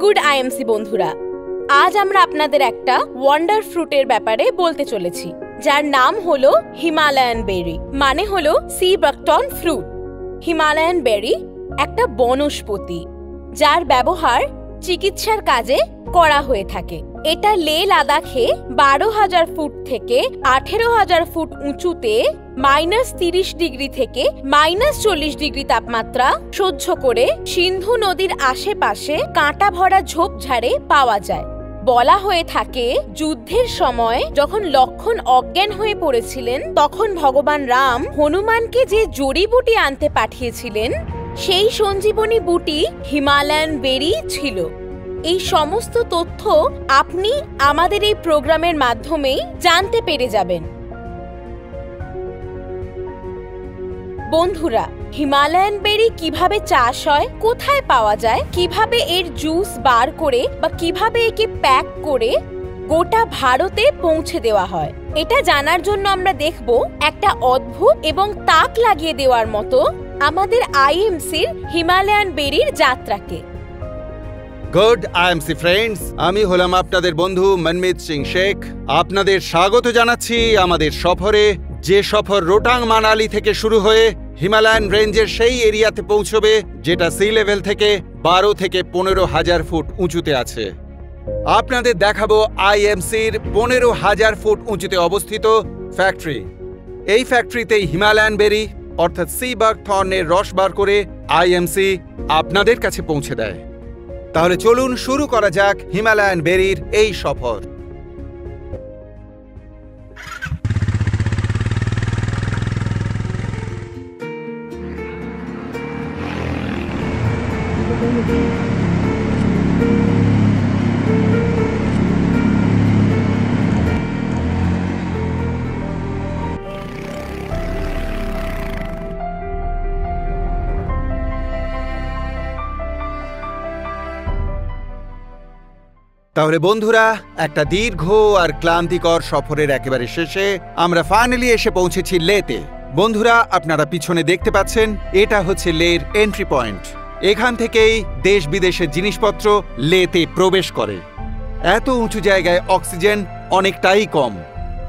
Good IMC বন্ধুরা, আজ আমরা আপনাদের একটা ওয়ান্ডার ফ্রুটের ব্যাপারে বলতে চলেছি, যার নাম হলো হিমালয়ান বেরি, মানে হলো সি বাকথর্ন ফ্রুট। হিমালয়ান বেরি একটা বনস্পতি যার ব্যবহার চিকিৎসার কাজে করা হয়ে থাকে। এটা লে লাদাখে 12,000 ফুট থেকে 18,000 ফুট উঁচুতে -30 ডিগ্রি থেকে -40 ডিগ্রি তাপমাত্রা সহ্য করে সিন্ধু নদীর আশেপাশে কাঁটা ভরা ঝোপঝাড়ে পাওয়া যায়। বলা হয়ে থাকে, যুদ্ধের সময় যখন লক্ষণ অজ্ঞান হয়ে পড়েছিলেন, তখন ভগবান রাম হনুমানকে যে জড়িবুটি আনতে পাঠিয়েছিলেন, সেই সঞ্জীবনী বুটি হিমালয়ান বেরি ছিল। এই সমস্ত তথ্য আপনি আমাদের এই প্রোগ্রামের মাধ্যমেই জানতে পেরে যাবেন। বন্ধুরা, হিমালয়ান বেরি কিভাবে চাষ হয়, কোথায় পাওয়া যায়, কিভাবে এর জুস বার করে বা কিভাবে একে প্যাক করে গোটা ভারতে পৌঁছে দেওয়া হয়, এটা জানার জন্য আমরা দেখব একটা অদ্ভুত এবং তাক লাগিয়ে দেওয়ার মতো আমাদের আইএমসির হিমালয়ান বেরির যাত্রাকে। গুড আইএমসি ফ্রেন্ডস, আমি হলাম আপনাদের বন্ধু মনমিত সিং শেখ। আপনাদের স্বাগত জানাচ্ছি আমাদের সফরে, যে সফর রোটাং মানালি থেকে শুরু হয়ে হিমালয়ান রেঞ্জের সেই এরিয়াতে পৌঁছবে যেটা সি লেভেল থেকে 12 থেকে 15,000 ফুট উঁচুতে আছে। আপনাদের দেখাবো আইএমসির 15,000 ফুট উঁচুতে অবস্থিত ফ্যাক্টরি। এই ফ্যাক্টরিতেই হিমালয়ান বেরি অর্থাৎ সি বাকথর্নের রস বার করে আইএমসি আপনাদের কাছে পৌঁছে দেয়। তাহলে চলুন শুরু করা যাক হিমালয়ান বেরির এই সফর। তাহলে বন্ধুরা, একটা দীর্ঘ আর ক্লান্তিকর সফরের একেবারে শেষে আমরা ফাইনালি এসে পৌঁছেছি লেতে। বন্ধুরা, আপনারা পিছনে দেখতে পাচ্ছেন, এটা হচ্ছে লের এন্ট্রি পয়েন্ট। এখান থেকেই দেশ বিদেশের জিনিসপত্র লেতে প্রবেশ করে। এত উঁচু জায়গায় অক্সিজেন অনেকটাই কম।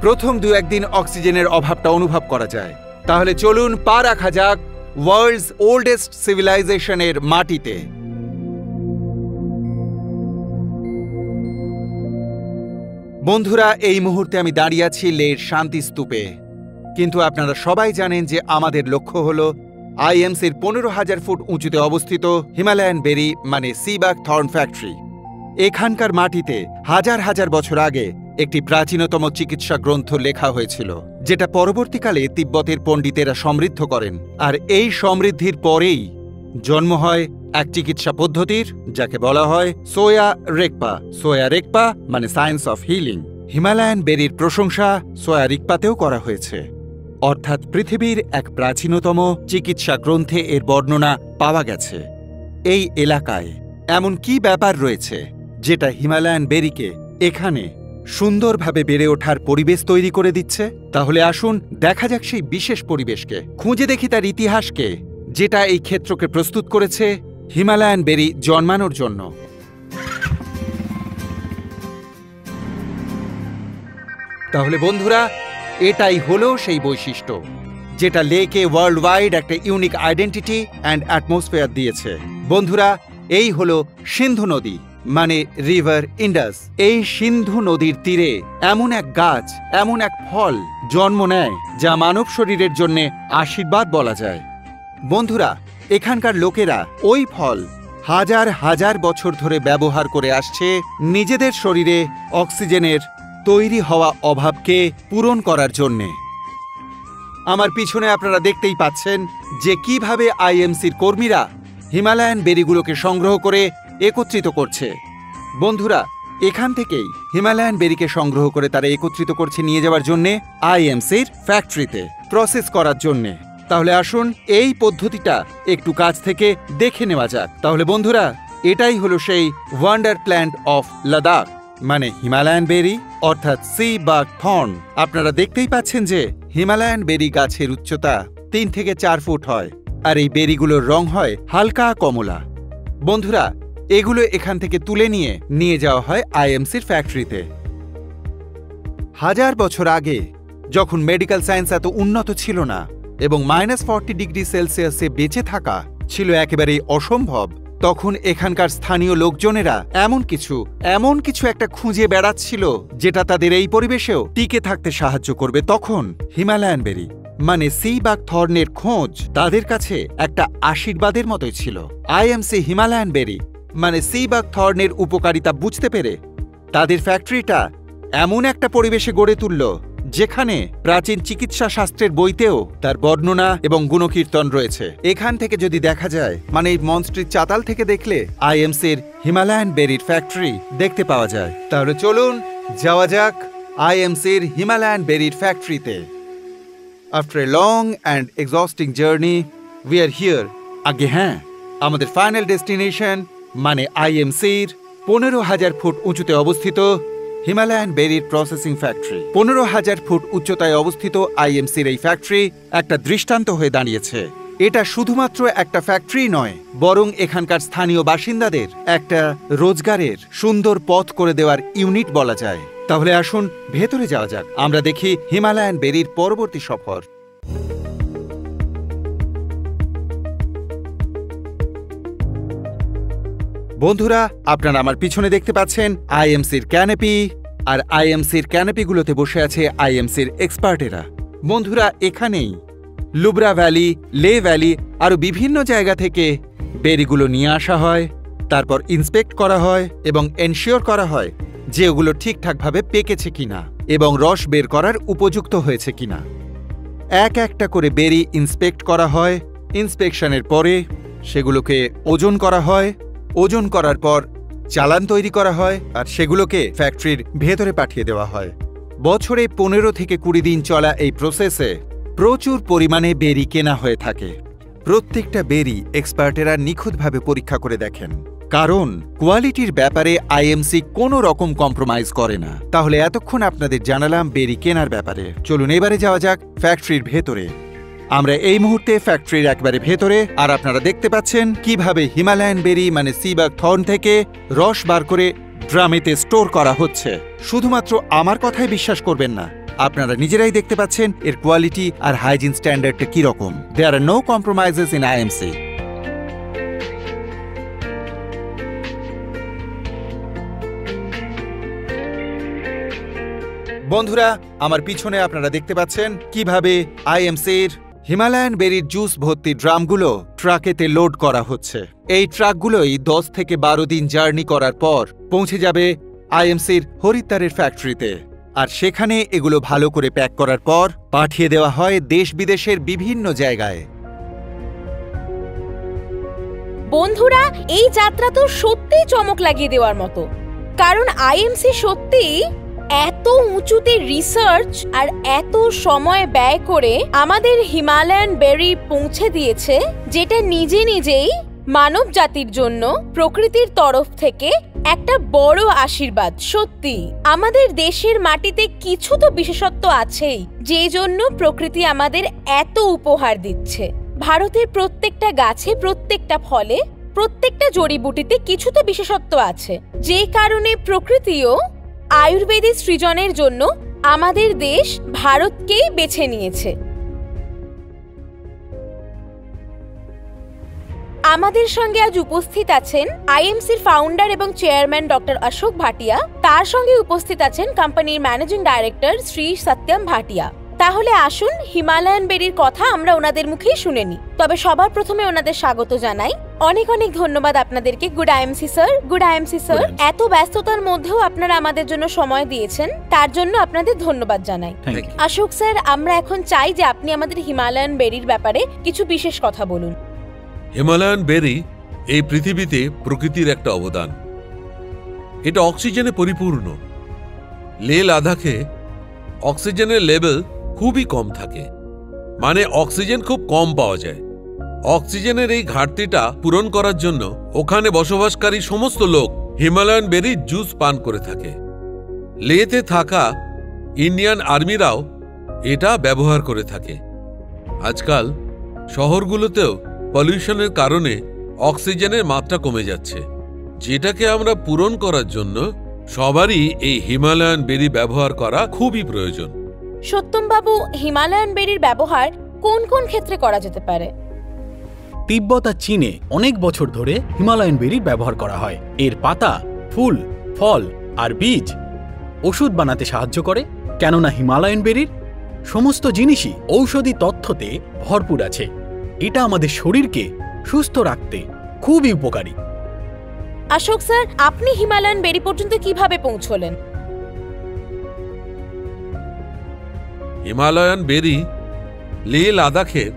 প্রথম 2-1 দিন অক্সিজেনের অভাবটা অনুভব করা যায়। তাহলে চলুন পা রাখা যাক ওয়ার্ল্ডস ওল্ডেস্ট সিভিলাইজেশনের মাটিতে। বন্ধুরা, এই মুহূর্তে আমি দাঁড়িয়ে আছি লের শান্তি স্তূপে। কিন্তু আপনারা সবাই জানেন যে আমাদের লক্ষ্য হল আইএমসির 15,000 ফুট উঁচুতে অবস্থিত হিমালয়ান বেরি মানে সি বাকথর্ন ফ্যাক্টরি। এখানকার মাটিতে হাজার হাজার বছর আগে একটি প্রাচীনতম চিকিৎসা গ্রন্থ লেখা হয়েছিল, যেটা পরবর্তীকালে তিব্বতের পণ্ডিতেরা সমৃদ্ধ করেন। আর এই সমৃদ্ধির পরেই জন্ম হয় এক চিকিৎসা পদ্ধতির, যাকে বলা হয় সোয়া রেকপা। সোয়া রেকপা মানে সায়েন্স অফ হিলিং। হিমালয়ান বেরির প্রশংসা সোয়া রিকপাতেও করা হয়েছে, অর্থাৎ পৃথিবীর এক প্রাচীনতম চিকিৎসা গ্রন্থে এর বর্ণনা পাওয়া গেছে। এই এলাকায় এমন কি ব্যাপার রয়েছে যেটা হিমালয়ান বেরিকে এখানে সুন্দরভাবে বেড়ে ওঠার পরিবেশ তৈরি করে দিচ্ছে? তাহলে আসুন দেখা যাক সেই বিশেষ পরিবেশকে, খুঁজে দেখি তার ইতিহাসকে, যেটা এই ক্ষেত্রকে প্রস্তুত করেছে হিমালয়ান বেরি জন্মানোর জন্য। তাহলে বন্ধুরা, এটাই হলো সেই বৈশিষ্ট্য যেটা লেকে ওয়ার্ল্ড ওয়াইড একটা ইউনিক আইডেন্টিটি অ্যান্ড অ্যাটমসফিয়ার দিয়েছে। বন্ধুরা, এই হলো সিন্ধু নদী মানে রিভার ইন্ডাস। এই সিন্ধু নদীর তীরে এমন এক গাছ, এমন এক ফল জন্ম নেয় যা মানব শরীরের জন্য আশীর্বাদ বলা যায়। বন্ধুরা, এখানকার লোকেরা ওই ফল হাজার হাজার বছর ধরে ব্যবহার করে আসছে নিজেদের শরীরে অক্সিজেনের তৈরি হওয়া অভাবকে পূরণ করার জন্যে। আমার পিছনে আপনারা দেখতেই পাচ্ছেন যে কিভাবে আইএমসির কর্মীরা হিমালয়ান বেরিগুলোকে সংগ্রহ করে একত্রিত করছে। বন্ধুরা, এখান থেকেই হিমালয়ান বেরিকে সংগ্রহ করে তারা একত্রিত করছে নিয়ে যাওয়ার জন্যে আইএমসির ফ্যাক্টরিতে প্রসেস করার জন্যে। তাহলে আসুন এই পদ্ধতিটা একটু কাছ থেকে দেখে নেওয়া যাক। তাহলে বন্ধুরা, এটাই হলো সেই ওয়ান্ডার প্ল্যান্ট অফ লাদাখ মানে হিমালয়ান বেরি অর্থাৎ সি বাকথর্ন। আপনারা দেখতেই পাচ্ছেন যে হিমালয়ান বেরি গাছের উচ্চতা 3 থেকে 4 ফুট হয়, আর এই বেরিগুলোর রং হয় হালকা কমলা। বন্ধুরা, এগুলো এখান থেকে তুলে নিয়ে যাওয়া হয় আইএমসির ফ্যাক্টরিতে। 1000 বছর আগে যখন মেডিকেল সায়েন্স এত উন্নত ছিল না এবং -40°C বেঁচে থাকা ছিল একেবারেই অসম্ভব, তখন এখানকার স্থানীয় লোকজনেরা এমন কিছু একটা খুঁজে বেড়াচ্ছিল যেটা তাদের এই পরিবেশেও টিকে থাকতে সাহায্য করবে। তখন হিমালয়ান বেরি মানে সি বাক থর্নের খোঁজ তাদের কাছে একটা আশীর্বাদের মতোই ছিল। আইএমসি হিমালয়ান বেরি মানে সি বাক থর্নের উপকারিতা বুঝতে পেরে তাদের ফ্যাক্টরিটা এমন একটা পরিবেশে গড়ে তুলল যেখানে প্রাচীন চিকিৎসা শাস্ত্রের বইতেও তার বর্ণনা এবং গুণকীর্তন রয়েছে। এখান থেকে যদি দেখা যায়, মানে এই মনস্ট্রিট চাতাল থেকে দেখলে আইএমসির হিমালয়ান বেরির ফ্যাক্টরি দেখতে পাওয়া যায়। তাহলে চলুন যাওয়া যাক আইএমসির হিমালয়ান বেরির ফ্যাক্টরিতে। After a long and exhausting journey we are here. আগে হ্যাঁ, আমাদের ফাইনাল ডেস্টিনেশন মানে আইএমসির 15,000 ফুট উঁচুতে অবস্থিত হিমালয়ান বেরির প্রসেসিং ফ্যাক্টরি। 15,000 ফুট উচ্চতায় অবস্থিত আইএমসির এই ফ্যাক্টরি একটা দৃষ্টান্ত হয়ে দাঁড়িয়েছে। এটা শুধুমাত্র একটা ফ্যাক্টরি নয়, বরং এখানকার স্থানীয় বাসিন্দাদের একটা রোজগারের সুন্দর পথ করে দেওয়ার ইউনিট বলা যায়। তাহলে আসুন ভেতরে যাওয়া যাক, আমরা দেখি হিমালয়ান বেরির পরবর্তী সফর। বন্ধুরা, আপনারা আমার পিছনে দেখতে পাচ্ছেন আইএমসির ক্যানোপি, আর আইএমসির ক্যানোপিগুলোতে বসে আছে আইএমসির এক্সপার্টেরা। বন্ধুরা, এখানেই লুব্রা ভ্যালি, লে ভ্যালি আরও বিভিন্ন জায়গা থেকে বেরিগুলো নিয়ে আসা হয়, তারপর ইন্সপেক্ট করা হয় এবং এনশিওর করা হয় যে ওগুলো ঠিকঠাকভাবে পেকেছে কিনা এবং রস বের করার উপযুক্ত হয়েছে কিনা। এক একটা করে বেরি ইন্সপেক্ট করা হয়। ইন্সপেকশনের পরে সেগুলোকে ওজন করা হয়। ওজন করার পর চালান তৈরি করা হয় আর সেগুলোকে ফ্যাক্টরির ভেতরে পাঠিয়ে দেওয়া হয়। বছরে 15 থেকে 20 দিন চলা এই প্রসেসে প্রচুর পরিমাণে বেরি কেনা হয়ে থাকে। প্রত্যেকটা বেরি এক্সপার্টেরা নিখুঁতভাবে পরীক্ষা করে দেখেন, কারণ কোয়ালিটির ব্যাপারে আইএমসি কোনো রকম কম্প্রোমাইজ করে না। তাহলে এতক্ষণ আপনাদের জানালাম বেরি কেনার ব্যাপারে। চলুন এবারে যাওয়া যাক ফ্যাক্টরির ভেতরে। আমরা এই মুহূর্তে ফ্যাক্টরির একবারে ভেতরে, আর আপনারা দেখতে পাচ্ছেন কিভাবে হিমালয়ান বেরি মানে সি বাক থর্ন থেকে রস বার করে ড্রামেতে স্টোর করা হচ্ছে। শুধুমাত্র আমার কথাই বিশ্বাস করবেন না, আপনারা নিজেরাই দেখতে পাচ্ছেন এর কোয়ালিটি আর হাইজিন স্ট্যান্ডার্ডটা কি রকম। দেয়ার আর নো কম্প্রোমাইজেস ইন আইএমসি। বন্ধুরা, আমার পিছনে আপনারা দেখতে পাচ্ছেন কিভাবে আইএমসির হিমালয়ান বেরির জুস ভর্তি ড্রামগুলো ট্রাকেতে লোড করা হচ্ছে। এই ট্রাকগুলোই 10 থেকে 12 দিন জার্নি করার পর পৌঁছে যাবে আইএমসির হরিদ্বারের ফ্যাক্টরিতে, আর সেখানে এগুলো ভালো করে প্যাক করার পর পাঠিয়ে দেওয়া হয় দেশ বিদেশের বিভিন্ন জায়গায়। বন্ধুরা, এই যাত্রা তো সত্যিই চমক লাগিয়ে দেওয়ার মতো, কারণ আইএমসি সত্যিই এত উঁচুতে রিসার্চ আর এত সময় ব্যয় করে আমাদের হিমালয়ান বেরি পৌঁছে দিয়েছে, যেটা নিজেই মানব জাতির জন্য প্রকৃতির তরফ থেকে একটা বড় আশীর্বাদ। সত্যি আমাদের দেশের মাটিতে কিছু তো বিশেষত্ব আছেই, যে জন্য প্রকৃতি আমাদের এত উপহার দিচ্ছে। ভারতের প্রত্যেকটা গাছে, প্রত্যেকটা ফলে, প্রত্যেকটা জড়িবুটিতে কিছু তো বিশেষত্ব আছে, যে কারণে প্রকৃতিও আয়ুর্বেদিক সৃজনের জন্য আমাদের দেশ ভারতকেই বেছে নিয়েছে। আমাদের সঙ্গে আজ উপস্থিত আছেন আইএমসির ফাউন্ডার এবং চেয়ারম্যান ডক্টর অশোক ভাটিয়া। তার সঙ্গে উপস্থিত আছেন কোম্পানির ম্যানেজিং ডাইরেক্টর শ্রী সত্যম ভাটিয়া। তাহলে আসুন হিমালয়ান বেরির কথা আমরা ওনাদের মুখেই শুনে নিই। তবে সবার প্রথমে ওনাদের স্বাগত জানাই। অনেক অনেক ধন্যবাদ আপনাদেরকে। Good IMC sir. Good IMC sir. এত ব্যস্ততার মধ্যেও আপনারা আমাদের জন্য সময় দিয়েছেন, তার জন্য আপনাদের ধন্যবাদ জানাই। অশোক স্যার, আমরা এখন চাই যে আপনি আমাদের হিমালয়ান বেরির ব্যাপারে কিছু বিশেষ কথা বলুন। হিমালয়ান বেরি এই পৃথিবীতে প্রকৃতির একটা অবদান। এটা অক্সিজেনে পরিপূর্ণ। লে লাদাখে অক্সিজেনের লেভেল খুবই কম থাকে, মানে অক্সিজেন খুব কম পাওয়া যায়। অক্সিজেনের এই ঘাটতিটা পূরণ করার জন্য ওখানে বসবাসকারী সমস্ত লোক হিমালয়ান বেরির জুস পান করে থাকে। লেতে থাকা ইন্ডিয়ান আর্মিরাও এটা ব্যবহার করে থাকে। আজকাল শহরগুলোতেও পলিউশনের কারণে অক্সিজেনের মাত্রা কমে যাচ্ছে। যেটাকে আমরা পূরণ করার জন্য সবারই এই হিমালয়ান বেরি ব্যবহার করা খুবই প্রয়োজন। সত্যম বাবু, হিমালয়ান বেরির ব্যবহার কোন কোন ক্ষেত্রে করা যেতে পারে? তিব্বত আর চীনে অনেক বছর ধরে হিমালয়ান বেরির ব্যবহার করা হয়। এর পাতা, ফুল, ফল আর বীজ ওষুধ বানাতে সাহায্য করে, কেননা হিমালয়ান বেরির সমস্ত জিনিসই ঔষধি তথ্যতে ভরপুর আছে। এটা আমাদের শরীরকে সুস্থ রাখতে খুবই উপকারী। অশোক স্যার, আপনি হিমালয়ান বেরি পর্যন্ত কিভাবে পৌঁছলেন? হিমালয়ান বেরি লেহ লাদাখের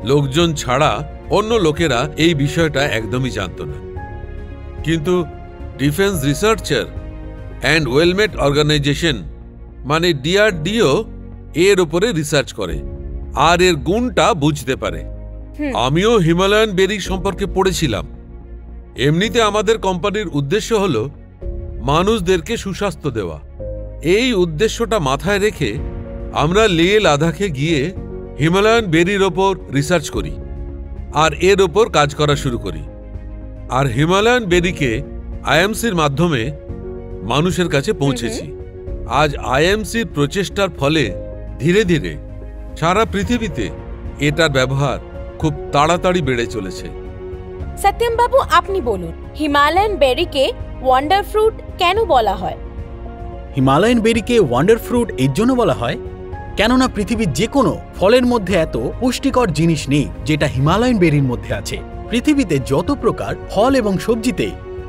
লোকজন ছাড়া অন্য লোকেরা এই বিষয়টা একদমই জানত না, কিন্তু ডিফেন্স রিসার্চার অ্যান্ড ওয়েলমেট অর্গানাইজেশন মানে DRDO এর উপরে রিসার্চ করে আর এর গুণটা বুঝতে পারে। আমিও হিমালয়ান বেরি সম্পর্কে পড়েছিলাম। এমনিতে আমাদের কোম্পানির উদ্দেশ্য হল মানুষদেরকে সুস্বাস্থ্য দেওয়া। এই উদ্দেশ্যটা মাথায় রেখে আমরা লেহ লাদাখে গিয়ে হিমালয়ান বেরির ওপর রিসার্চ করি আর এর ওপর কাজ করা শুরু করি। আর হিমালয়ান বেরিকে IMCর মাধ্যমে মানুষের কাছে পৌঁছেছি। আজ IMCর প্রচেষ্টার ফলে ধীরে ধীরে সারা পৃথিবীতে এটার ব্যবহার খুব তাড়াতাড়ি বেড়ে চলেছে। সত্যম বাবু, আপনি বলুন, হিমালয়ান বেরিকে ওয়ান্ডার ফ্রুট কেন বলা হয়? হিমালয়ান বেরিকে ওয়ান্ডার ফ্রুট এর জন্য বলা হয় কেননা পৃথিবীর যে কোনো ফলের মধ্যে এত পুষ্টিকর জিনিস নেই যেটা হিমালয়ান বেরির মধ্যে আছে। পৃথিবীতে যত প্রকার ফল এবং সবজিতে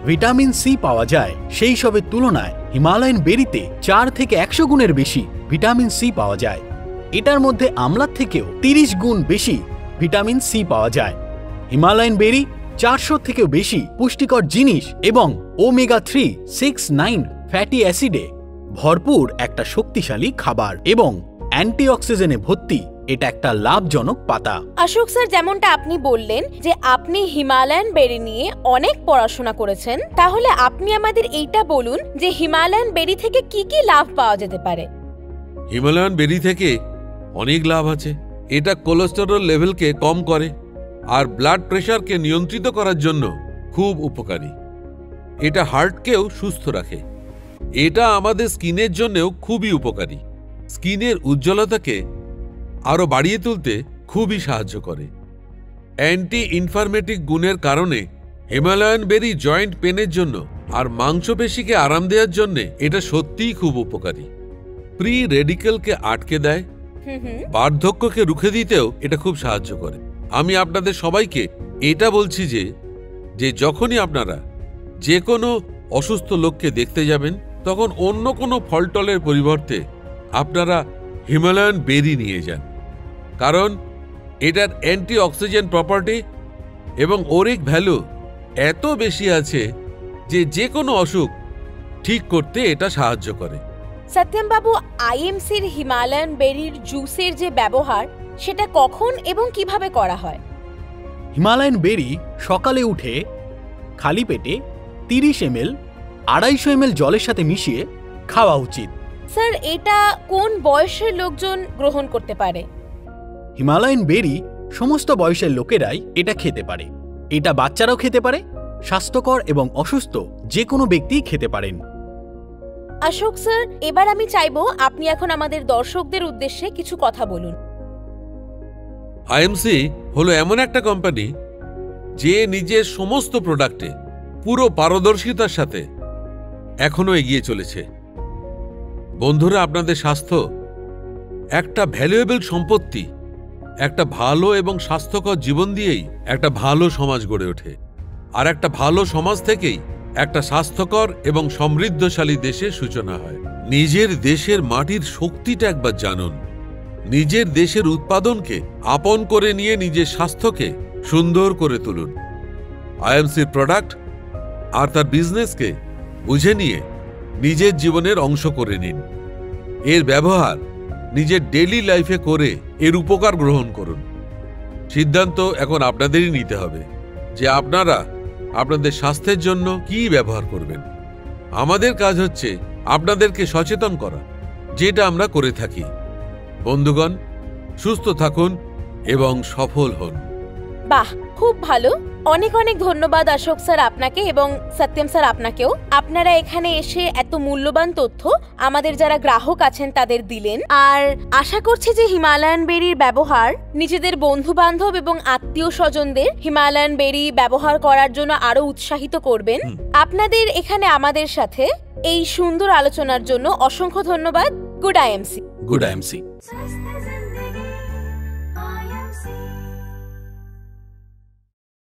ভিটামিন সি পাওয়া যায়, সেই সবের তুলনায় হিমালয়ান বেরিতে 4 থেকে 100 গুণের বেশি ভিটামিন সি পাওয়া যায়। এটার মধ্যে আমলার থেকেও 30 গুণ বেশি ভিটামিন সি পাওয়া যায়। হিমালয়ান বেরি 400 থেকেও বেশি পুষ্টিকর জিনিস এবং ওমেগা 3, 6, 9 ফ্যাটি অ্যাসিডে ভরপুর একটা শক্তিশালী খাবার এবং অ্যান্টিঅক্সিডেন্টে ভর্তি। এটা একটা লাভজনক পাতা। অশোক স্যার, যেমনটা আপনি বললেন যে আপনি হিমালয়ান বেরি নিয়ে অনেক পড়াশোনা করেছেন, তাহলে আপনি আমাদের এইটা বলুন যে হিমালয়ান বেরি থেকে কি কি লাভ পাওয়া যেতে পারে? হিমালয়ান বেরি থেকে অনেক লাভ আছে। এটা কোলেস্টেরল লেভেলকে কম করে আর ব্লাড প্রেশারকে নিয়ন্ত্রিত করার জন্য খুব উপকারী। এটা হার্টকেও সুস্থ রাখে। এটা আমাদের স্কিনের জন্যও খুবই উপকারী। স্কিনের উজ্জ্বলতাকে আরও বাড়িয়ে তুলতে খুবই সাহায্য করে। অ্যান্টি ইনফ্লামেটরি গুণের কারণে হিমালয়ান বেরি জয়েন্ট পেনের জন্য আর মাংসপেশিকে আরাম দেওয়ার জন্য এটা সত্যিই খুব উপকারী। প্রি রেডিক্যালকে আটকে দেয়, বার্ধক্যকে রুখে দিতেও এটা খুব সাহায্য করে। আমি আপনাদের সবাইকে এটা বলছি যে যখনই আপনারা যে কোনো অসুস্থ লোককে দেখতে যাবেন, তখন অন্য কোনো ফলটলের পরিবর্তে আপনারা হিমালয়ান বেরি নিয়ে যান, কারণ এটার অ্যান্টিঅক্সিডেন্ট প্রপার্টি এবং ওরিক ভ্যালু এত বেশি আছে যে কোনো অসুখ ঠিক করতে এটা সাহায্য করে। সত্যম বাবু, IMCর হিমালয়ান বেরির জুসের যে ব্যবহার, সেটা কখন এবং কিভাবে করা হয়? হিমালয়ান বেরি সকালে উঠে খালি পেটে 30 ml 250 ml জলের সাথে মিশিয়ে খাওয়া উচিত। স্যার, এটা কোন বয়সের লোকজন গ্রহণ করতে পারে? হিমালয়ান বেরি সমস্ত বয়সের লোকেরাই এটা খেতে পারে। এটা বাচ্চারাও খেতে পারে, স্বাস্থ্যকর এবং অসুস্থ যে কোনো ব্যক্তিই খেতে পারেন। অশোক স্যার, এবার আমি চাইবো আপনি এখন আমাদের দর্শকদের উদ্দেশ্যে কিছু কথা বলুন। IMC হলো এমন একটা কোম্পানি যে নিজের সমস্ত প্রোডাক্টে পুরো পারদর্শিতার সাথে এখনো এগিয়ে চলেছে। বন্ধুরা, আপনাদের স্বাস্থ্য একটা ভ্যালুয়েবল সম্পত্তি। একটা ভালো এবং স্বাস্থ্যকর জীবন দিয়েই একটা ভালো সমাজ গড়ে ওঠে, আর একটা ভালো সমাজ থেকেই একটা স্বাস্থ্যকর এবং সমৃদ্ধশালী দেশের সূচনা হয়। নিজের দেশের মাটির শক্তিটা একবার জানুন। নিজের দেশের উৎপাদনকে আপন করে নিয়ে নিজের স্বাস্থ্যকে সুন্দর করে তুলুন। IMCর প্রোডাক্ট আর তার বিজনেসকে বুঝে নিয়ে নিজের জীবনের অংশ করে নিন। এর ব্যবহার নিজের ডেইলি লাইফে করে এর উপকার গ্রহণ করুন। সিদ্ধান্ত এখন আপনাদেরই নিতে হবে যে আপনারা আপনাদের স্বাস্থ্যের জন্য কি ব্যবহার করবেন। আমাদের কাজ হচ্ছে আপনাদেরকে সচেতন করা, যেটা আমরা করে থাকি। বন্ধুগণ, সুস্থ থাকুন এবং সফল হন। বাহ, খুব ভালো। অনেক অনেক ধন্যবাদ অশোক স্যার আপনাকে এবং সত্যম স্যার আপনাকেও। আপনারা এখানে এসে এত মূল্যবান তথ্য আমাদের যারা গ্রাহক আছেন তাদের দিলেন। আর আশা করছি যে হিমালয়ান বেরির ব্যবহার নিজেদের বন্ধু বান্ধব এবং আত্মীয় স্বজনদের হিমালয়ান বেরি ব্যবহার করার জন্য আরো উৎসাহিত করবেন। আপনাদের এখানে আমাদের সাথে এই সুন্দর আলোচনার জন্য অসংখ্য ধন্যবাদ। Good IMC. Good IMC.